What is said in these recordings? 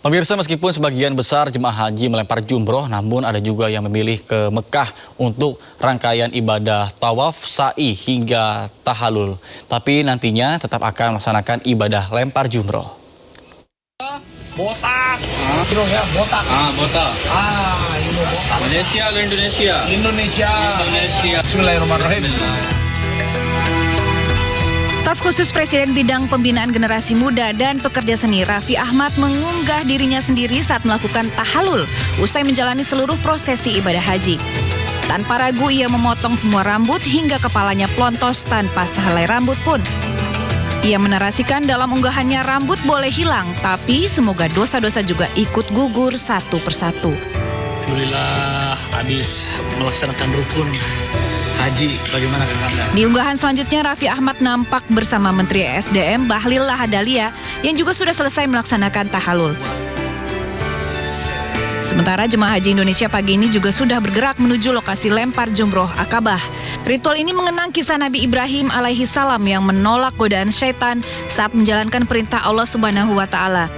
Pemirsa, meskipun sebagian besar jemaah haji melempar jumroh, namun ada juga yang memilih ke Mekah untuk rangkaian ibadah tawaf, sa'i hingga tahalul. Tapi nantinya tetap akan melaksanakan ibadah lempar jumroh. Botak. Ya, botak. Botak. Ini botak. Malaysia ke Indonesia? Indonesia. Bismillahirrahmanirrahim. Staf khusus Presiden Bidang Pembinaan Generasi Muda dan Pekerja Seni Raffi Ahmad mengunggah dirinya sendiri saat melakukan tahalul usai menjalani seluruh prosesi ibadah haji. Tanpa ragu ia memotong semua rambut hingga kepalanya pelontos tanpa sehelai rambut pun. Ia menarasikan dalam unggahannya rambut boleh hilang, tapi semoga dosa-dosa juga ikut gugur satu persatu. Alhamdulillah habis melaksanakan rukun haji, bagaimana Kang Anda? Di unggahan selanjutnya, Raffi Ahmad nampak bersama Menteri ESDM Bahlil Lahadalia yang juga sudah selesai melaksanakan tahalul. Sementara jemaah haji Indonesia pagi ini juga sudah bergerak menuju lokasi lempar jumroh Akabah. Ritual ini mengenang kisah Nabi Ibrahim alaihi salam yang menolak godaan syaitan saat menjalankan perintah Allah Subhanahu wa Ta'ala.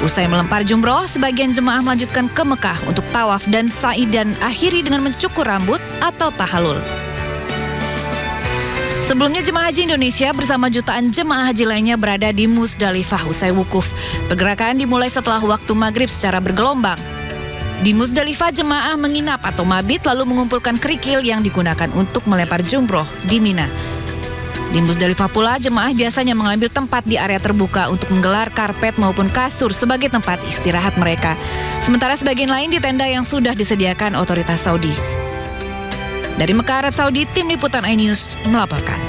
Usai melempar jumroh, sebagian jemaah melanjutkan ke Mekah untuk tawaf dan sa'i dan akhiri dengan mencukur rambut atau tahalul. Sebelumnya jemaah haji Indonesia bersama jutaan jemaah haji lainnya berada di Musdalifah usai wukuf. Pergerakan dimulai setelah waktu maghrib secara bergelombang. Di Musdalifah jemaah menginap atau mabit lalu mengumpulkan kerikil yang digunakan untuk melempar jumroh di Mina. Di Musdalifah pula, jemaah biasanya mengambil tempat di area terbuka untuk menggelar karpet maupun kasur sebagai tempat istirahat mereka. Sementara sebagian lain di tenda yang sudah disediakan otoritas Saudi. Dari Mekah, Arab Saudi, Tim Liputan iNews melaporkan.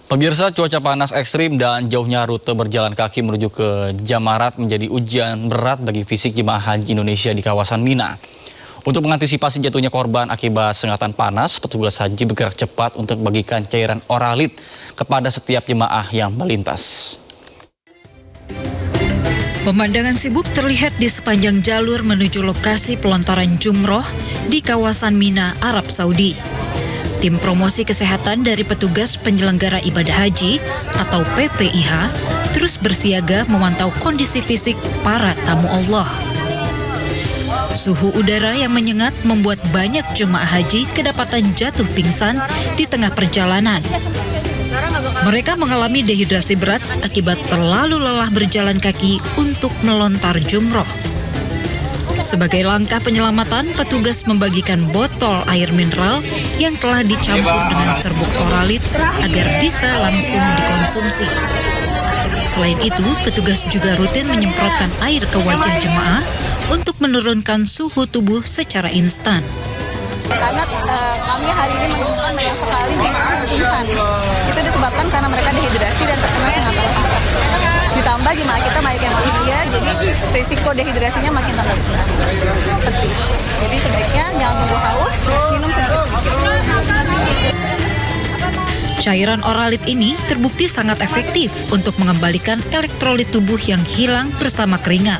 Pemirsa, cuaca panas ekstrim dan jauhnya rute berjalan kaki menuju ke Jamarat menjadi ujian berat bagi fisik jemaah haji Indonesia di kawasan Mina. Untuk mengantisipasi jatuhnya korban akibat sengatan panas, petugas haji bergerak cepat untuk bagikan cairan oralit kepada setiap jemaah yang melintas. Pemandangan sibuk terlihat di sepanjang jalur menuju lokasi pelontaran jumroh di kawasan Mina, Arab Saudi. Tim promosi kesehatan dari petugas penyelenggara ibadah haji atau PPIH terus bersiaga memantau kondisi fisik para tamu Allah. Suhu udara yang menyengat membuat banyak jemaah haji kedapatan jatuh pingsan di tengah perjalanan. Mereka mengalami dehidrasi berat akibat terlalu lelah berjalan kaki untuk melontar jumroh. Sebagai langkah penyelamatan, petugas membagikan botol air mineral yang telah dicampur dengan serbuk oralit agar bisa langsung dikonsumsi. Selain itu, petugas juga rutin menyemprotkan air ke wajah jemaah untuk menurunkan suhu tubuh secara instan. Karena kami hari ini menemukan banyak sekali pingsan. Itu disebabkan karena mereka dehidrasi dan terkena sengatan panas. Ditambah jemaah kita banyak yang usia, jadi risiko dehidrasinya makin tambah besar. Seperti itu. Jadi sebaiknya jangan tunggu haus, minum sedikit-sedikit. Cairan oralit ini terbukti sangat efektif untuk mengembalikan elektrolit tubuh yang hilang bersama keringat.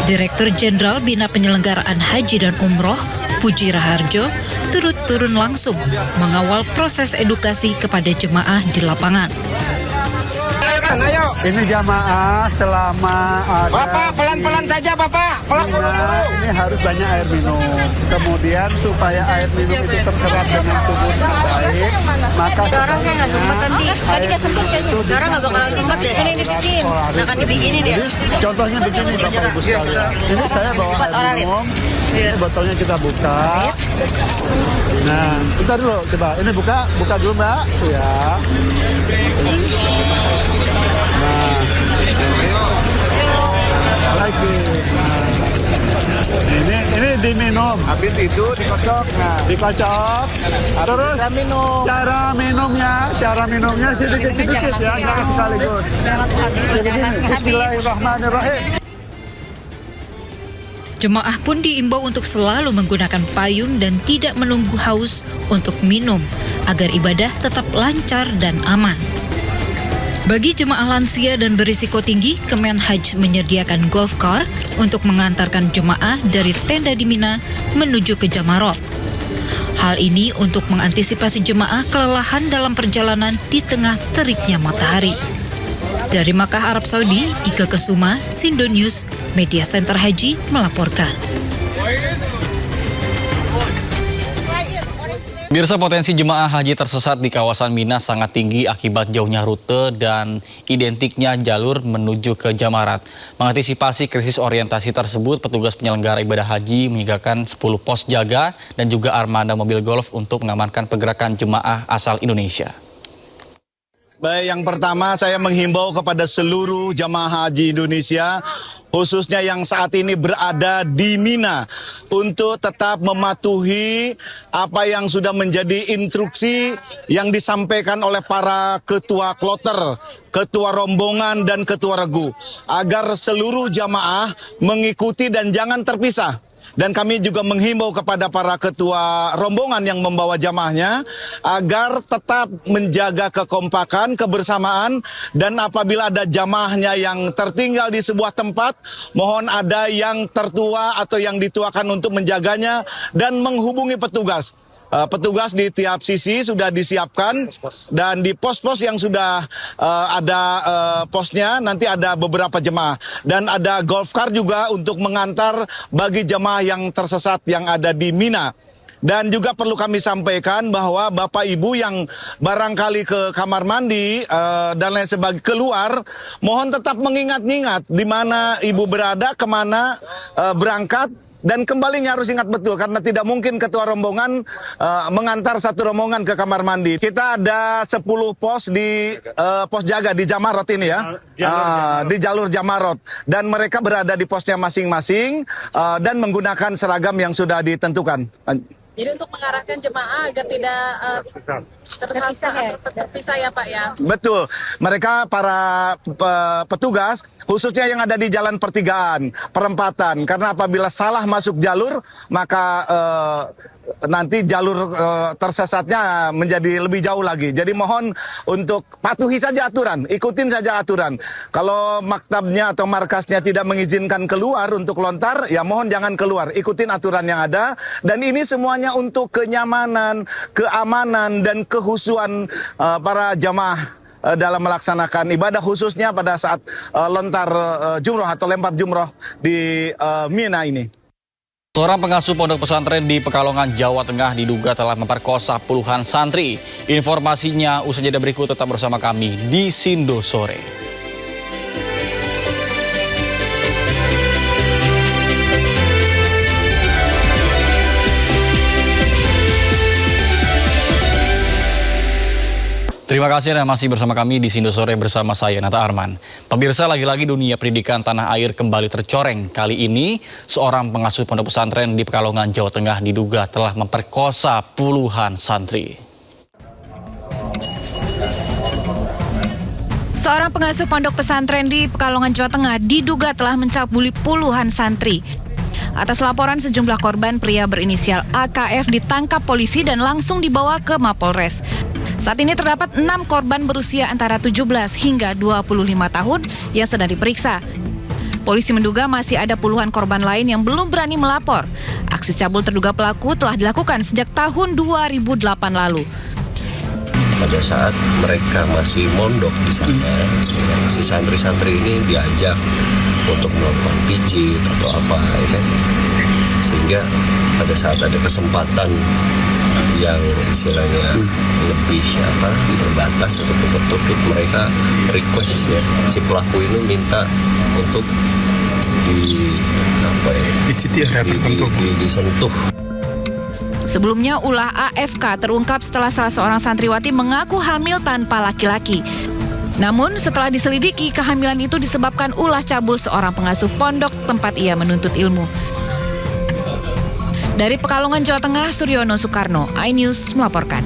Direktur Jenderal Bina Penyelenggaraan Haji dan Umroh, Puji Raharjo, turut turun langsung mengawal proses edukasi kepada jemaah di lapangan. Ini jamaah selama ada... Bapak, pelan-pelan saja Bapak. Ini harus banyak air minum. Kemudian supaya air minum itu terserap dengan tubuh dengan baik, maka Orang kayak nggak sempat tadi nggak sempat kayaknya. Orang nggak bakalan sempat deh. Ini dibikin, akan dibikinin dia. Contohnya begini Bapak Ibu sekalian. Ini saya bawa air minum. Ini botolnya kita buka. Nah, bentar dulu coba. Ini buka dulu Mbak. Ya. Nah, lagi. Ini diminum. Habis itu dikocok. Nah, dikocok. Terus cara minumnya sedikit-sedikit ya, jangan sekaligus. Bismillahirrahmanirrahim. Jemaah pun diimbau untuk selalu menggunakan payung dan tidak menunggu haus untuk minum agar ibadah tetap lancar dan aman. Bagi jemaah lansia dan berisiko tinggi, Kemenhaj menyediakan golf car untuk mengantarkan jemaah dari tenda di Mina menuju ke Jamarot. Hal ini untuk mengantisipasi jemaah kelelahan dalam perjalanan di tengah teriknya matahari. Dari Makkah, Arab Saudi, Ika Kesuma, Sindo News, Media Center Haji melaporkan. Pemirsa, potensi jemaah haji tersesat di kawasan Mina sangat tinggi akibat jauhnya rute dan identiknya jalur menuju ke Jamarat. Mengantisipasi krisis orientasi tersebut, petugas penyelenggara ibadah haji menyiagakan 10 pos jaga dan juga armada mobil golf untuk mengamankan pergerakan jemaah asal Indonesia. Baik, yang pertama saya menghimbau kepada seluruh jamaah haji Indonesia, khususnya yang saat ini berada di Mina, untuk tetap mematuhi apa yang sudah menjadi instruksi yang disampaikan oleh para ketua kloter, ketua rombongan, dan ketua regu, agar seluruh jamaah mengikuti dan jangan terpisah. Dan kami juga menghimbau kepada para ketua rombongan yang membawa jamaahnya agar tetap menjaga kekompakan, kebersamaan, dan apabila ada jamaahnya yang tertinggal di sebuah tempat, mohon ada yang tertua atau yang dituakan untuk menjaganya dan menghubungi petugas. Petugas di tiap sisi sudah disiapkan, dan di pos-pos yang sudah ada posnya nanti ada beberapa jemaah, dan ada golf car juga untuk mengantar bagi jemaah yang tersesat yang ada di Mina. Dan juga perlu kami sampaikan bahwa Bapak Ibu yang barangkali ke kamar mandi dan lain sebagainya keluar, mohon tetap mengingat-ingat di mana Ibu berada, kemana berangkat. Dan kembalinya harus ingat betul, karena tidak mungkin ketua rombongan mengantar satu rombongan ke kamar mandi. Kita ada 10 pos di pos jaga di Jamarat ini ya, di jalur Jamarat. Dan mereka berada di posnya masing-masing dan menggunakan seragam yang sudah ditentukan. Jadi untuk mengarahkan jemaah agar tidak terpisah ya Pak ya? Betul, mereka para petugas khususnya yang ada di jalan pertigaan, perempatan, karena apabila salah masuk jalur maka nanti jalur tersesatnya menjadi lebih jauh lagi. Jadi mohon untuk patuhi saja aturan, ikutin saja aturan. Kalau maktabnya atau markasnya tidak mengizinkan keluar untuk lontar, ya mohon jangan keluar, ikutin aturan yang ada. Dan ini semuanya untuk kenyamanan, keamanan, dan kehusuan para jamaah dalam melaksanakan ibadah, khususnya pada saat lontar jumroh atau lempar jumroh di Mina ini. Seorang pengasuh pondok pesantren di Pekalongan, Jawa Tengah diduga telah memperkosa puluhan santri. Informasinya usai jeda berikut, tetap bersama kami di Sindo Sore. Terima kasih Anda masih bersama kami di Sindo Sore bersama saya, Nata Arman. Pemirsa, lagi-lagi dunia pendidikan tanah air kembali tercoreng. Kali ini, seorang pengasuh pondok pesantren di Pekalongan, Jawa Tengah diduga telah memperkosa puluhan santri. Seorang pengasuh pondok pesantren di Pekalongan, Jawa Tengah diduga telah mencabuli puluhan santri. Atas laporan sejumlah korban, pria berinisial AKF ditangkap polisi dan langsung dibawa ke Mapolres. Saat ini terdapat 6 korban berusia antara 17 hingga 25 tahun yang sedang diperiksa. Polisi menduga masih ada puluhan korban lain yang belum berani melapor. Aksi cabul terduga pelaku telah dilakukan sejak tahun 2008 lalu. Pada saat mereka masih mondok di sana, si santri-santri ini diajak untuk melakukan pijit atau apa, ya kan? Sehingga pada saat ada kesempatan yang istilahnya lebih terbatas atau tertutup, mereka request ya, si pelaku ini minta untuk disentuh. Sebelumnya, ulah AFK terungkap setelah salah seorang santriwati mengaku hamil tanpa laki-laki. Namun, setelah diselidiki, kehamilan itu disebabkan ulah cabul seorang pengasuh pondok tempat ia menuntut ilmu. Dari Pekalongan, Jawa Tengah, Suryono Soekarno, iNews melaporkan.